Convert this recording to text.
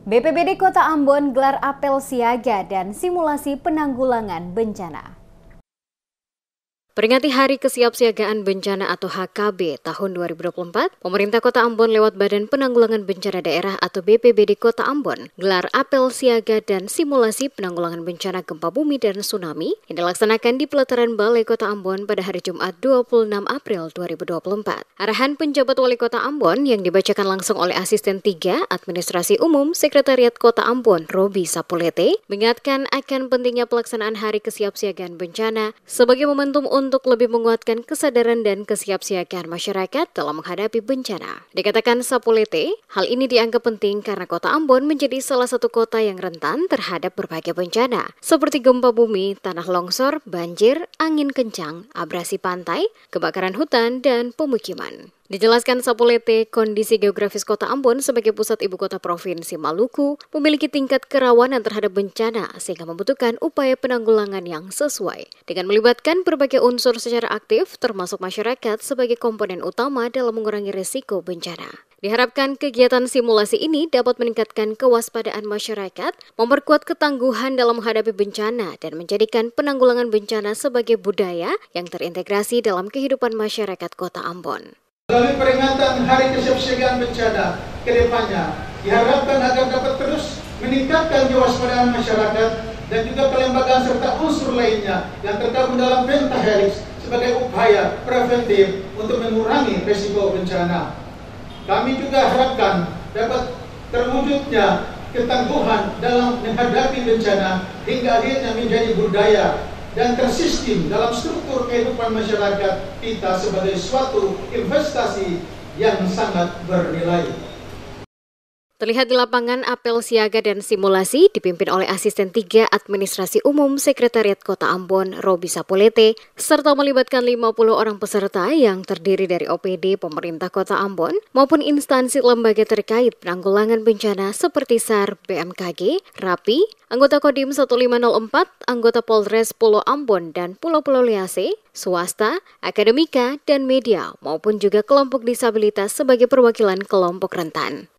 BPBD Kota Ambon gelar apel siaga dan simulasi penanggulangan bencana. Peringati Hari Kesiapsiagaan Bencana atau HKB tahun 2024, pemerintah Kota Ambon lewat Badan Penanggulangan Bencana Daerah atau BPBD Kota Ambon gelar apel siaga dan simulasi penanggulangan bencana gempa bumi dan tsunami yang dilaksanakan di pelataran Balai Kota Ambon pada hari Jumat 26 April 2024. Arahan penjabat Wali Kota Ambon yang dibacakan langsung oleh Asisten 3 Administrasi Umum Sekretariat Kota Ambon, Robi Sapulete, mengingatkan akan pentingnya pelaksanaan Hari Kesiapsiagaan Bencana sebagai momentum untuk lebih menguatkan kesadaran dan kesiapsiagaan masyarakat dalam menghadapi bencana. Dikatakan Sapulete, hal ini dianggap penting karena Kota Ambon menjadi salah satu kota yang rentan terhadap berbagai bencana, seperti gempa bumi, tanah longsor, banjir, angin kencang, abrasi pantai, kebakaran hutan, dan pemukiman. Dijelaskan Sapulete, kondisi geografis Kota Ambon sebagai pusat ibu kota Provinsi Maluku memiliki tingkat kerawanan terhadap bencana sehingga membutuhkan upaya penanggulangan yang sesuai dengan melibatkan berbagai unsur secara aktif termasuk masyarakat sebagai komponen utama dalam mengurangi risiko bencana. Diharapkan kegiatan simulasi ini dapat meningkatkan kewaspadaan masyarakat, memperkuat ketangguhan dalam menghadapi bencana dan menjadikan penanggulangan bencana sebagai budaya yang terintegrasi dalam kehidupan masyarakat Kota Ambon. Melalui peringatan Hari Kesiapsiagaan Bencana ke depannya, diharapkan agar dapat terus meningkatkan kewaspadaan masyarakat dan juga kelembagaan serta unsur lainnya yang tergabung dalam Pentahelix sebagai upaya preventif untuk mengurangi risiko bencana. Kami juga harapkan dapat terwujudnya ketangguhan dalam menghadapi bencana hingga akhirnya menjadi budaya dan tersistem dalam struktur kehidupan masyarakat kita sebagai suatu investasi yang sangat bernilai. Terlihat di lapangan apel siaga dan simulasi dipimpin oleh Asisten 3 Administrasi Umum Sekretariat Kota Ambon, Robi Sapulete, serta melibatkan 50 orang peserta yang terdiri dari OPD pemerintah Kota Ambon maupun instansi lembaga terkait penanggulangan bencana seperti SAR, BMKG, RAPI, anggota Kodim 1504, anggota Polres Pulau Ambon dan Pulau-Pulau Liase, swasta, akademika, dan media, maupun juga kelompok disabilitas sebagai perwakilan kelompok rentan.